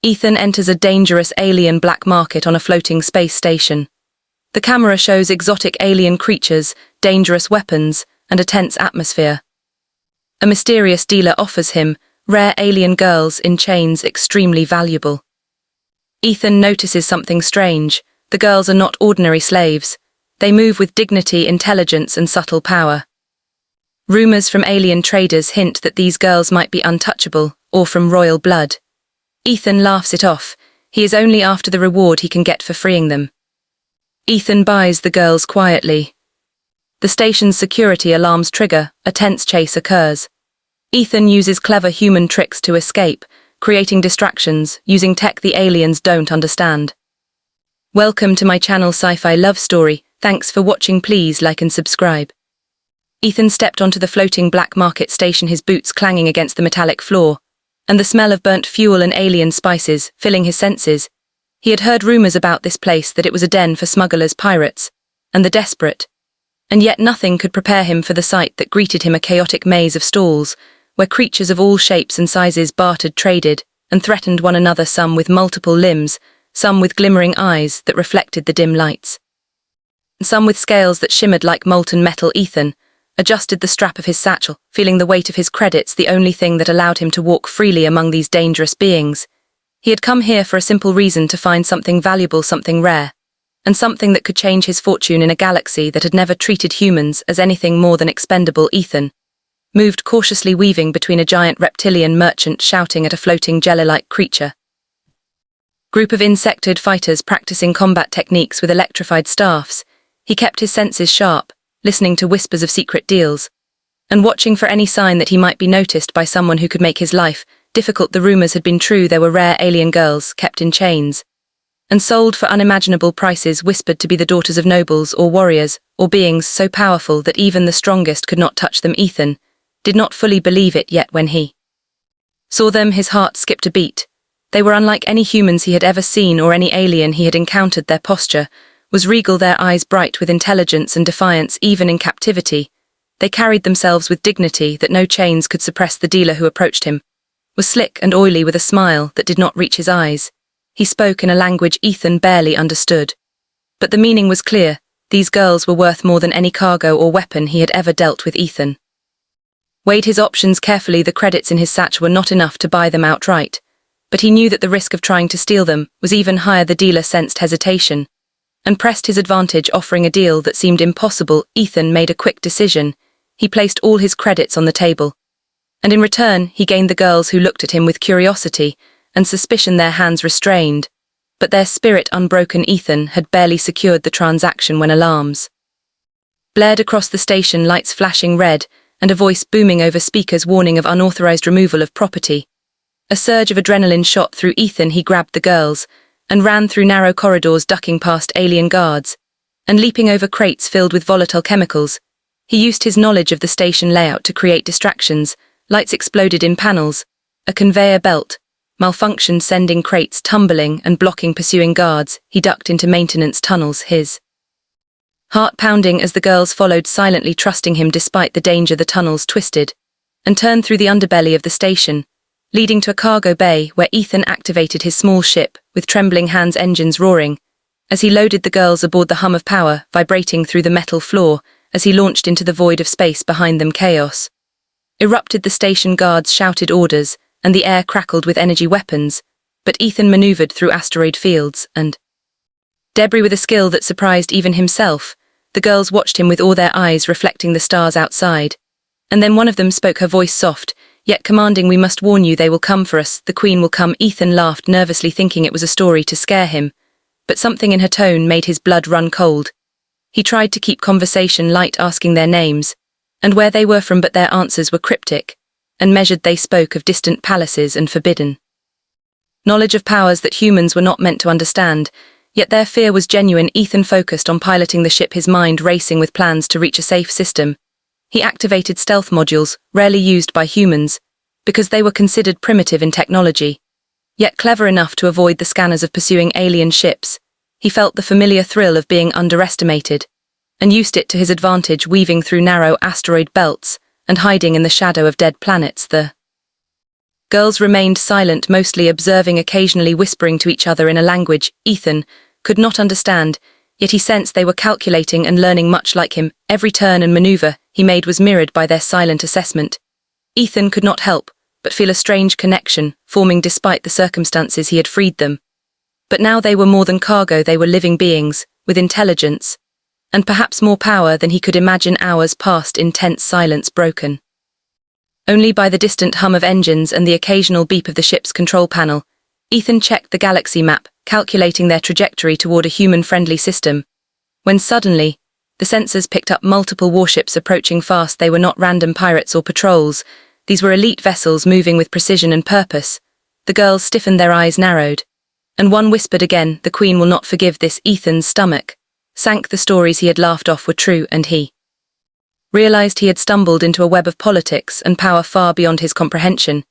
Ethan enters a dangerous alien black market on a floating space station. The camera shows exotic alien creatures, dangerous weapons, and a tense atmosphere. A mysterious dealer offers him rare alien girls in chains extremely valuable. Ethan notices something strange. The girls are not ordinary slaves. They move with dignity, intelligence, and subtle power. Rumors from alien traders hint that these girls might be untouchable, or from royal blood. Ethan laughs it off. He is only after the reward he can get for freeing them. Ethan buys the girls quietly. The station's security alarms trigger. A tense chase occurs. Ethan uses clever human tricks to escape, creating distractions, using tech the aliens don't understand. Welcome to my channel Sci-Fi Love Story. Thanks for watching. Please like and subscribe. Ethan stepped onto the floating black market station, his boots clanging against the metallic floor, and the smell of burnt fuel and alien spices filling his senses. He had heard rumors about this place, that it was a den for smugglers, pirates, and the desperate. And yet nothing could prepare him for the sight that greeted him, a chaotic maze of stalls, where creatures of all shapes and sizes bartered, traded, and threatened one another, some with multiple limbs, some with glimmering eyes that reflected the dim lights, and some with scales that shimmered like molten metal. Ethan adjusted the strap of his satchel, feeling the weight of his credits, the only thing that allowed him to walk freely among these dangerous beings. He had come here for a simple reason: to find something valuable, something rare, and something that could change his fortune in a galaxy that had never treated humans as anything more than expendable. Ethan moved cautiously, weaving between a giant reptilian merchant shouting at a floating jelly-like creature, group of insectoid fighters practicing combat techniques with electrified staffs. He kept his senses sharp, listening to whispers of secret deals, and watching for any sign that he might be noticed by someone who could make his life difficult. The rumors had been true. There were rare alien girls kept in chains and sold for unimaginable prices, whispered to be the daughters of nobles or warriors, or beings so powerful that even the strongest could not touch them. Ethan did not fully believe it, yet when he saw them, his heart skipped a beat. They were unlike any humans he had ever seen or any alien he had encountered. Their posture was regal, their eyes bright with intelligence and defiance. Even in captivity, they carried themselves with dignity that no chains could suppress. The dealer who approached him was slick and oily, with a smile that did not reach his eyes. He spoke in a language Ethan barely understood, but the meaning was clear. These girls were worth more than any cargo or weapon he had ever dealt with. Ethan weighed his options carefully. The credits in his satchel were not enough to buy them outright, but he knew that the risk of trying to steal them was even higher. The dealer sensed hesitation and pressed his advantage, offering a deal that seemed impossible. Ethan made a quick decision. He placed all his credits on the table, and in return he gained the girls, who looked at him with curiosity and suspicion, their hands restrained, but their spirit unbroken. Ethan had barely secured the transaction when alarms blared across the station, lights flashing red, and a voice booming over speakers warning of unauthorized removal of property. A surge of adrenaline shot through Ethan. He grabbed the girls and ran through narrow corridors, ducking past alien guards and leaping over crates filled with volatile chemicals. He used his knowledge of the station layout to create distractions. Lights exploded in panels. A conveyor belt malfunctioned, sending crates tumbling and blocking pursuing guards. He ducked into maintenance tunnels, his heart pounding as the girls followed silently, trusting him despite the danger. The tunnels twisted and turned through the underbelly of the station, leading to a cargo bay where Ethan activated his small ship, with trembling hands, engines roaring as he loaded the girls aboard. The hum of power vibrating through the metal floor as he launched into the void of space behind them. Chaos erupted. The station guards shouted orders, and the air crackled with energy weapons, but Ethan maneuvered through asteroid fields and debris with a skill that surprised even himself. The girls watched him with all their eyes reflecting the stars outside, and then one of them spoke, her voice soft yet commanding. "We must warn you, they will come for us. The Queen will come." Ethan laughed nervously, thinking it was a story to scare him, but something in her tone made his blood run cold. He tried to keep conversation light, asking their names and where they were from, but their answers were cryptic and measured. They spoke of distant palaces and forbidden knowledge of powers that humans were not meant to understand, yet their fear was genuine. Ethan focused on piloting the ship, his mind racing with plans to reach a safe system. He activated stealth modules, rarely used by humans, because they were considered primitive in technology, yet clever enough to avoid the scanners of pursuing alien ships. He felt the familiar thrill of being underestimated, and used it to his advantage, weaving through narrow asteroid belts and hiding in the shadow of dead planets. The Girls remained silent, mostly observing, occasionally whispering to each other in a language Ethan could not understand, yet he sensed they were calculating and learning much like him. Every turn and maneuver he made was mirrored by their silent assessment. Ethan could not help but feel a strange connection forming despite the circumstances he had freed them. But now they were more than cargo, they were living beings, with intelligence, and perhaps more power than he could imagine. Hours passed in tense silence, broken only by the distant hum of engines and the occasional beep of the ship's control panel. Ethan checked the galaxy map, calculating their trajectory toward a human-friendly system, when suddenly, the sensors picked up multiple warships approaching fast. They were not random pirates or patrols. These were elite vessels moving with precision and purpose. The girls stiffened, their eyes narrowed, and one whispered again, "The Queen will not forgive this." Ethan's stomach sank. The stories he had laughed off were true, and he realized he had stumbled into a web of politics and power far beyond his comprehension.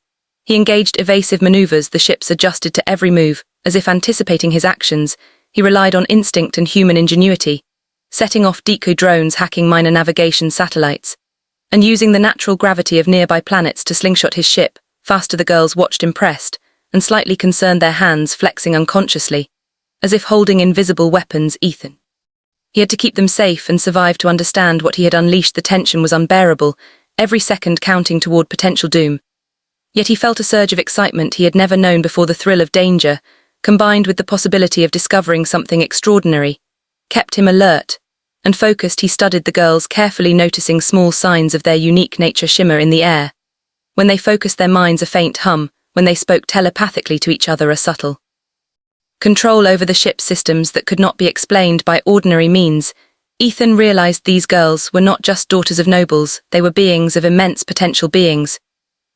He engaged evasive maneuvers, the ships adjusted to every move, as if anticipating his actions. He relied on instinct and human ingenuity, setting off decoy drones, hacking minor navigation satellites, and using the natural gravity of nearby planets to slingshot his ship faster. The girls watched impressed and slightly concerned, their hands flexing unconsciously, as if holding invisible weapons. Ethan, he had to keep them safe and survive to understand what he had unleashed. The tension was unbearable, every second counting toward potential doom. Yet he felt a surge of excitement he had never known before. The thrill of danger, combined with the possibility of discovering something extraordinary, kept him alert and focused. He studied the girls carefully, noticing small signs of their unique nature shimmer in the air. When they focused their minds, a faint hum; when they spoke telepathically to each other, a subtle control over the ship's systems that could not be explained by ordinary means. Ethan realized these girls were not just daughters of nobles, they were beings of immense potential, beings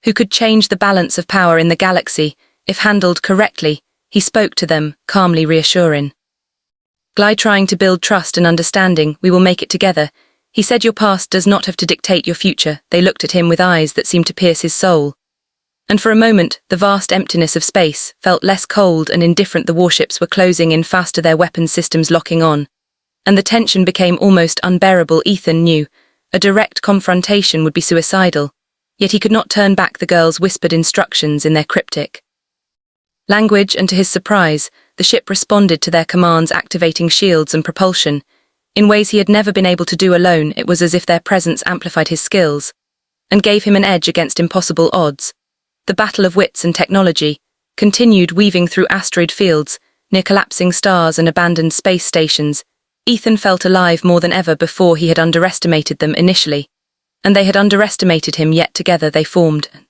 who could change the balance of power in the galaxy if handled correctly. He spoke to them, calmly reassuring, trying to build trust and understanding. "We will make it together," he said. "Your past does not have to dictate your future." They looked at him with eyes that seemed to pierce his soul, and for a moment, the vast emptiness of space felt less cold and indifferent. The warships were closing in faster, their weapons systems locking on, and the tension became almost unbearable. Ethan knew a direct confrontation would be suicidal, yet he could not turn back. The girls whispered instructions in their cryptic language, and to his surprise, the ship responded to their commands, activating shields and propulsion in ways he had never been able to do alone. It was as if their presence amplified his skills and gave him an edge against impossible odds. The battle of wits and technology continued, weaving through asteroid fields, near collapsing stars and abandoned space stations. Ethan felt alive more than ever before. He had underestimated them initially, and they had underestimated him, yet together they formed an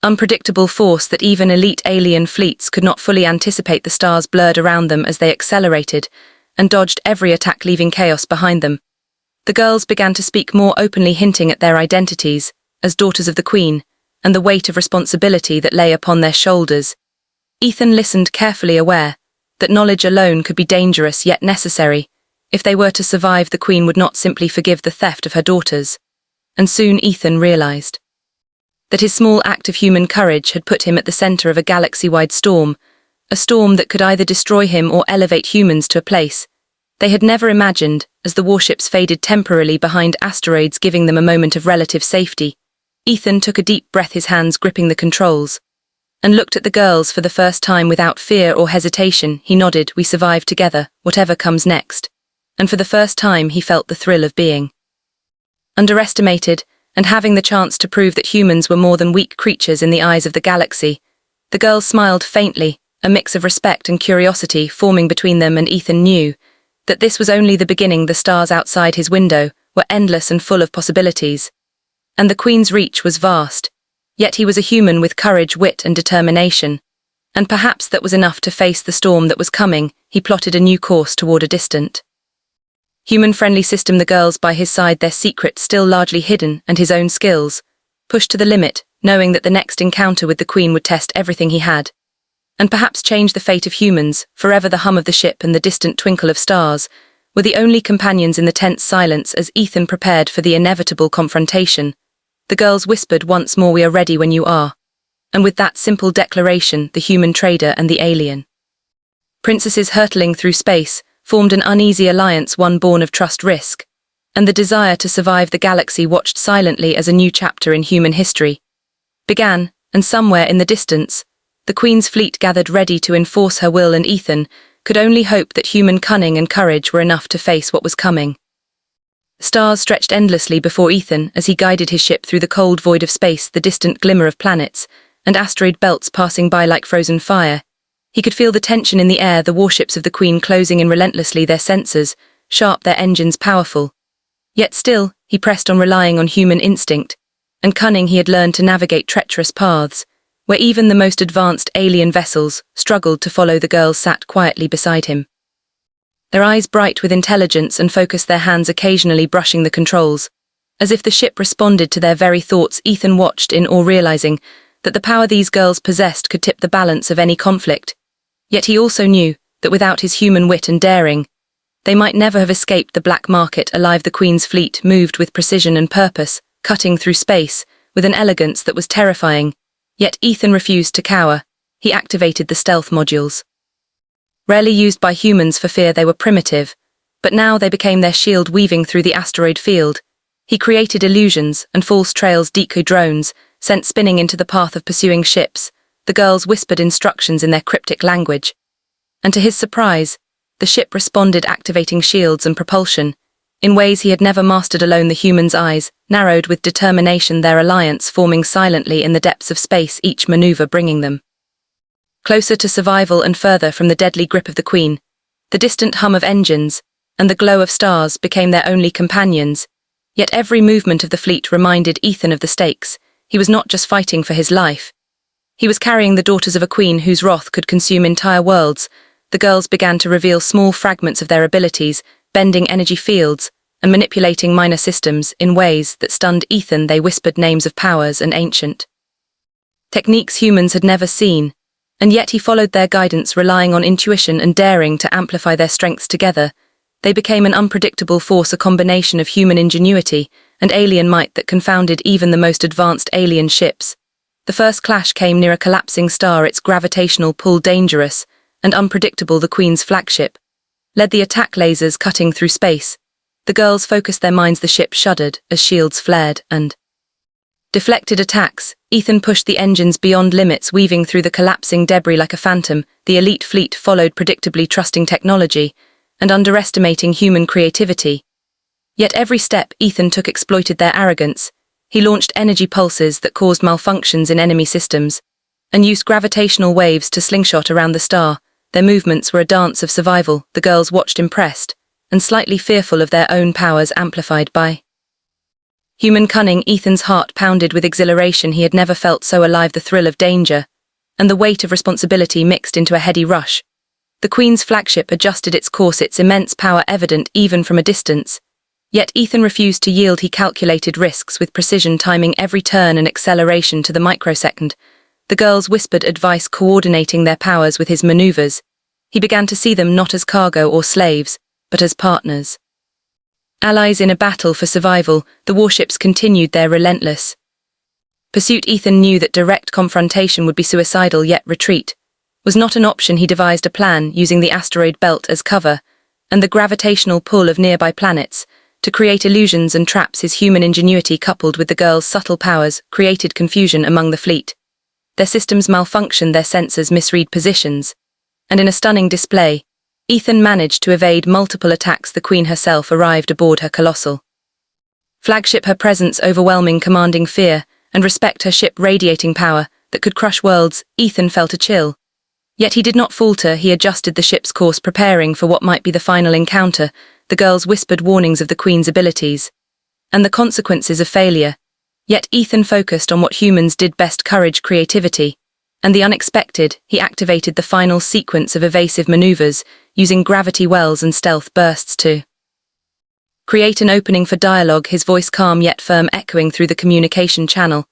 unpredictable force that even elite alien fleets could not fully anticipate. The stars blurred around them as they accelerated and dodged every attack, leaving chaos behind them. The girls began to speak more openly, hinting at their identities as daughters of the Queen and the weight of responsibility that lay upon their shoulders. Ethan listened carefully, aware that knowledge alone could be dangerous yet necessary. If they were to survive, the Queen would not simply forgive the theft of her daughters. And soon Ethan realized that his small act of human courage had put him at the center of a galaxy-wide storm, a storm that could either destroy him or elevate humans to a place they had never imagined. As the warships faded temporarily behind asteroids, giving them a moment of relative safety, Ethan took a deep breath, his hands gripping the controls, and looked at the girls for the first time without fear or hesitation. He nodded. "We survive together, whatever comes next." And for the first time he felt the thrill of being underestimated and having the chance to prove that humans were more than weak creatures in the eyes of the galaxy. The girls smiled faintly, a mix of respect and curiosity forming between them, and Ethan knew that this was only the beginning. The stars outside his window were endless and full of possibilities, and the Queen's reach was vast. Yet he was a human with courage, wit, and determination, and perhaps that was enough to face the storm that was coming. He plotted a new course toward a distant, human-friendly system, the girls by his side, their secrets still largely hidden, and his own skills pushed to the limit, knowing that the next encounter with the Queen would test everything he had, and perhaps change the fate of humans forever. The hum of the ship and the distant twinkle of stars were the only companions in the tense silence as Ethan prepared for the inevitable confrontation. The girls whispered once more, "We are ready when you are." And with that simple declaration, the human trader and the alien princesses hurtling through space formed an uneasy alliance, one born of trust, risk, and the desire to survive. The galaxy watched silently as a new chapter in human history began, and somewhere in the distance, the Queen's fleet gathered ready to enforce her will, and Ethan could only hope that human cunning and courage were enough to face what was coming. Stars stretched endlessly before Ethan as he guided his ship through the cold void of space, the distant glimmer of planets, and asteroid belts passing by like frozen fire. He could feel the tension in the air, the warships of the Queen closing in relentlessly, their sensors sharp, their engines powerful. Yet still, he pressed on, relying on human instinct and cunning. He had learned to navigate treacherous paths, where even the most advanced alien vessels struggled to follow. The girls sat quietly beside him, their eyes bright with intelligence and focus, their hands occasionally brushing the controls, as if the ship responded to their very thoughts. Ethan watched in awe, realizing that the power these girls possessed could tip the balance of any conflict. Yet he also knew that without his human wit and daring, they might never have escaped the black market alive. The Queen's fleet moved with precision and purpose, cutting through space with an elegance that was terrifying. Yet Ethan refused to cower. He activated the stealth modules, rarely used by humans for fear they were primitive, but now they became their shield. Weaving through the asteroid field, he created illusions and false trails, decoy drones sent spinning into the path of pursuing ships. The girls whispered instructions in their cryptic language, and to his surprise, the ship responded, activating shields and propulsion in ways he had never mastered alone. The humans' eyes narrowed with determination, their alliance forming silently in the depths of space, each maneuver bringing them closer to survival and further from the deadly grip of the Queen. The distant hum of engines and the glow of stars became their only companions, yet every movement of the fleet reminded Ethan of the stakes. He was not just fighting for his life. He was carrying the daughters of a queen whose wrath could consume entire worlds. The girls began to reveal small fragments of their abilities, bending energy fields and manipulating minor systems in ways that stunned Ethan. They whispered names of powers and ancient techniques humans had never seen, and yet he followed their guidance, relying on intuition and daring to amplify their strengths. Together, they became an unpredictable force, a combination of human ingenuity and alien might that confounded even the most advanced alien ships. The first clash came near a collapsing star, its gravitational pull dangerous and unpredictable. The Queen's flagship led the attack, lasers cutting through space. The girls focused their minds. The ship shuddered as shields flared and deflected attacks. Ethan pushed the engines beyond limits, weaving through the collapsing debris like a phantom. The elite fleet followed predictably, trusting technology and underestimating human creativity. Yet every step Ethan took exploited their arrogance. He launched energy pulses that caused malfunctions in enemy systems and used gravitational waves to slingshot around the star. Their movements were a dance of survival. The girls watched impressed and slightly fearful of their own powers amplified by human cunning. Ethan's heart pounded with exhilaration. He had never felt so alive. The thrill of danger and the weight of responsibility mixed into a heady rush. The Queen's flagship adjusted its course, its immense power evident even from a distance. Yet Ethan refused to yield. He calculated risks with precision, timing every turn and acceleration to the microsecond. The girls whispered advice, coordinating their powers with his maneuvers. He began to see them not as cargo or slaves, but as partners, allies in a battle for survival. The warships continued their relentless pursuit. Ethan knew that direct confrontation would be suicidal, yet retreat was not an option. He devised a plan, using the asteroid belt as cover and the gravitational pull of nearby planets to create illusions and traps. His human ingenuity coupled with the girls' subtle powers created confusion among the fleet. Their systems malfunctioned, their sensors misread positions, and in a stunning display, Ethan managed to evade multiple attacks. The Queen herself arrived aboard her colossal flagship, her presence overwhelming, commanding fear and respect, her ship radiating power that could crush worlds. Ethan felt a chill. Yet he did not falter. He adjusted the ship's course, preparing for what might be the final encounter. The girls whispered warnings of the Queen's abilities and the consequences of failure. Yet Ethan focused on what humans did best: courage, creativity, and the unexpected. He activated the final sequence of evasive maneuvers, using gravity wells and stealth bursts to create an opening for dialogue, his voice calm yet firm, echoing through the communication channel.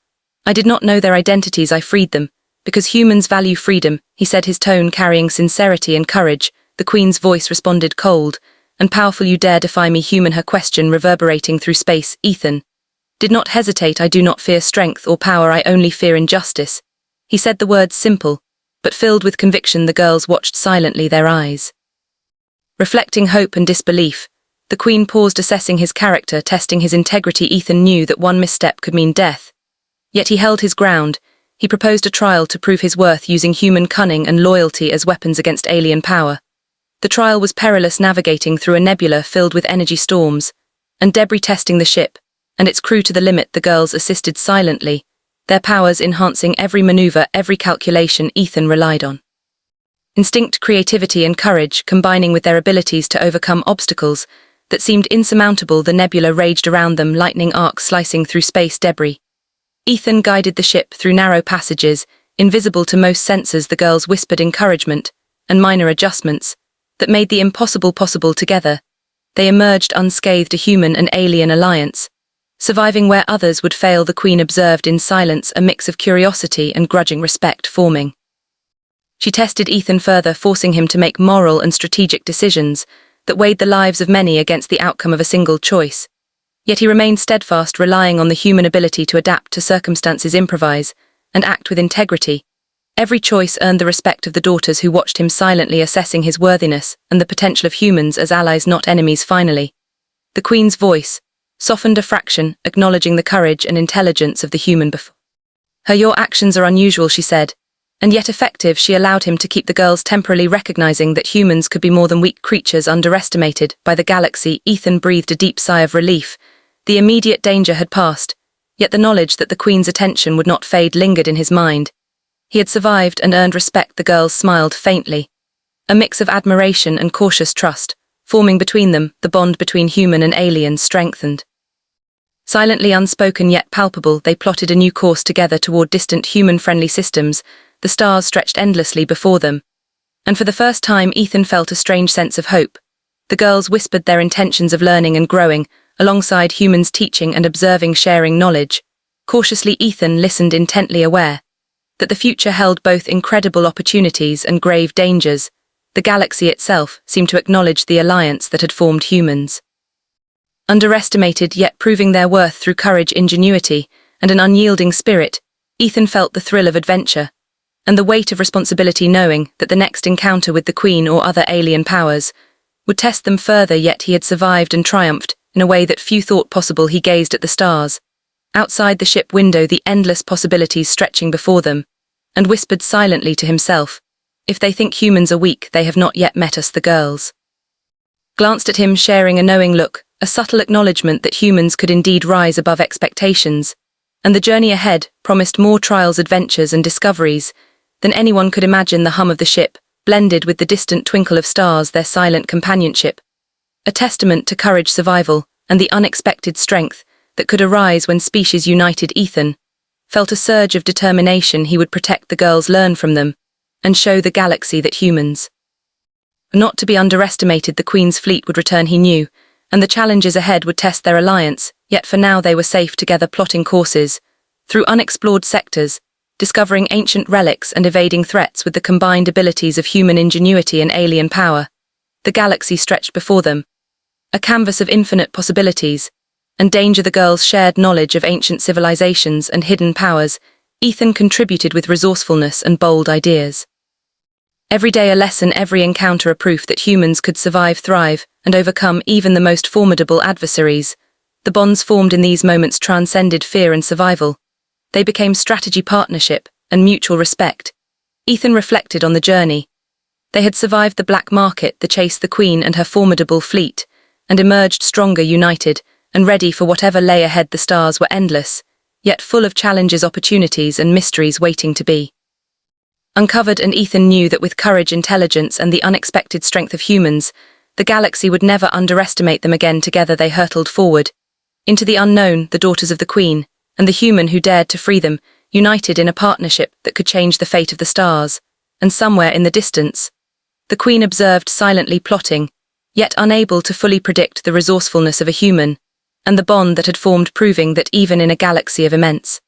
"I did not know their identities. I freed them, because humans value freedom," he said, his tone carrying sincerity and courage. The Queen's voice responded, cold and powerful. "You dare defy me, human?" her question reverberating through space. Ethan did not hesitate. "I do not fear strength or power, I only fear injustice." He said the words simple, but filled with conviction. The girls watched silently, their eyes reflecting hope and disbelief. The Queen paused, assessing his character, testing his integrity. Ethan knew that one misstep could mean death. Yet he held his ground, He proposed a trial to prove his worth using human cunning and loyalty as weapons against alien power. The trial was perilous, navigating through a nebula filled with energy storms, and debris testing the ship and its crew to the limit. The girls assisted silently, their powers enhancing every maneuver, every calculation Ethan relied on. Instinct, creativity and courage combining with their abilities to overcome obstacles that seemed insurmountable. The nebula raged around them, lightning arcs slicing through space debris. Ethan guided the ship through narrow passages, invisible to most sensors. The girls whispered encouragement and minor adjustments that made the impossible possible. Together, they emerged unscathed, a human and alien alliance, surviving where others would fail. The Queen observed in silence, a mix of curiosity and grudging respect forming. She tested Ethan further, forcing him to make moral and strategic decisions that weighed the lives of many against the outcome of a single choice. Yet he remained steadfast, relying on the human ability to adapt to circumstances, improvise, and act with integrity. Every choice earned the respect of the daughters, who watched him silently, assessing his worthiness and the potential of humans as allies, not enemies. Finally, the Queen's voice softened a fraction, acknowledging the courage and intelligence of the human before her. "Your actions are unusual," she said, "and yet effective." She allowed him to keep the girls, temporarily recognizing that humans could be more than weak creatures underestimated by the galaxy. Ethan breathed a deep sigh of relief. The immediate danger had passed, yet the knowledge that the Queen's attention would not fade lingered in his mind. He had survived and earned respect. The girls smiled faintly, a mix of admiration and cautious trust forming between them. The bond between human and alien strengthened. Silently, unspoken yet palpable, they plotted a new course together toward distant human-friendly systems. The stars stretched endlessly before them, and for the first time Ethan felt a strange sense of hope. The girls whispered their intentions of learning and growing, alongside humans, teaching and observing, sharing knowledge. Cautiously, Ethan listened intently, aware that the future held both incredible opportunities and grave dangers. The galaxy itself seemed to acknowledge the alliance that had formed humans. Underestimated, yet proving their worth through courage, ingenuity, and an unyielding spirit, Ethan felt the thrill of adventure and the weight of responsibility, knowing that the next encounter with the Queen or other alien powers would test them further. Yet he had survived and triumphed in a way that few thought possible. He gazed at the stars outside the ship window, the endless possibilities stretching before them, and whispered silently to himself, "If they think humans are weak, they have not yet met us." The girls glanced at him, sharing a knowing look, a subtle acknowledgement that humans could indeed rise above expectations, and the journey ahead promised more trials, adventures, and discoveries than anyone could imagine. The hum of the ship blended with the distant twinkle of stars, their silent companionship, a testament to courage, survival, and the unexpected strength that could arise when species united. Ethan felt a surge of determination. He would protect the girls, learn from them, and show the galaxy that humans were not to be underestimated. The Queen's fleet would return, he knew, and the challenges ahead would test their alliance. Yet for now they were safe together, plotting courses through unexplored sectors, discovering ancient relics and evading threats. With the combined abilities of human ingenuity and alien power, the galaxy stretched before them, a canvas of infinite possibilities and danger. The girls shared knowledge of ancient civilizations and hidden powers. Ethan contributed with resourcefulness and bold ideas. Every day a lesson, every encounter a proof that humans could survive, thrive, and overcome even the most formidable adversaries. The bonds formed in these moments transcended fear and survival. They became strategy, partnership, and mutual respect. Ethan reflected on the journey. They had survived the black market, the chase, the Queen and her formidable fleet, and emerged stronger, united, and ready for whatever lay ahead. The stars were endless, yet full of challenges, opportunities, and mysteries waiting to be uncovered. And Ethan knew that with courage, intelligence, and the unexpected strength of humans, the galaxy would never underestimate them again. Together they hurtled forward into the unknown, the daughters of the Queen and the human who dared to free them, united in a partnership that could change the fate of the stars. And somewhere in the distance, the Queen observed, silently plotting, yet unable to fully predict the resourcefulness of a human, and the bond that had formed, proving that even in a galaxy of immense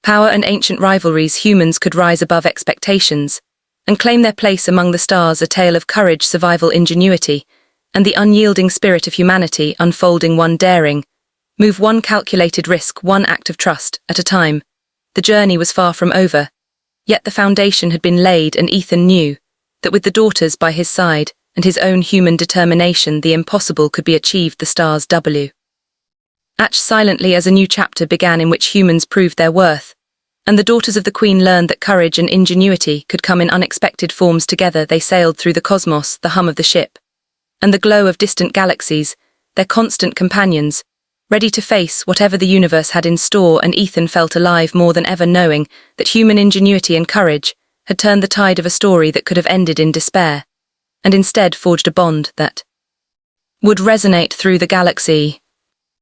power and ancient rivalries, humans could rise above expectations and claim their place among the stars. A tale of courage, survival, ingenuity, and the unyielding spirit of humanity unfolding, one daring move, one calculated risk, one act of trust at a time. The journey was far from over, yet the foundation had been laid, and Ethan knew that with the daughters by his side and his own human determination, the impossible could be achieved. The stars watched silently as a new chapter began in which humans proved their worth, and the daughters of the Queen learned that courage and ingenuity could come in unexpected forms. Together they sailed through the cosmos, the hum of the ship, and the glow of distant galaxies, their constant companions, ready to face whatever the universe had in store. And Ethan felt alive more than ever, knowing that human ingenuity and courage had turned the tide of a story that could have ended in despair, and instead forged a bond that would resonate through the galaxy.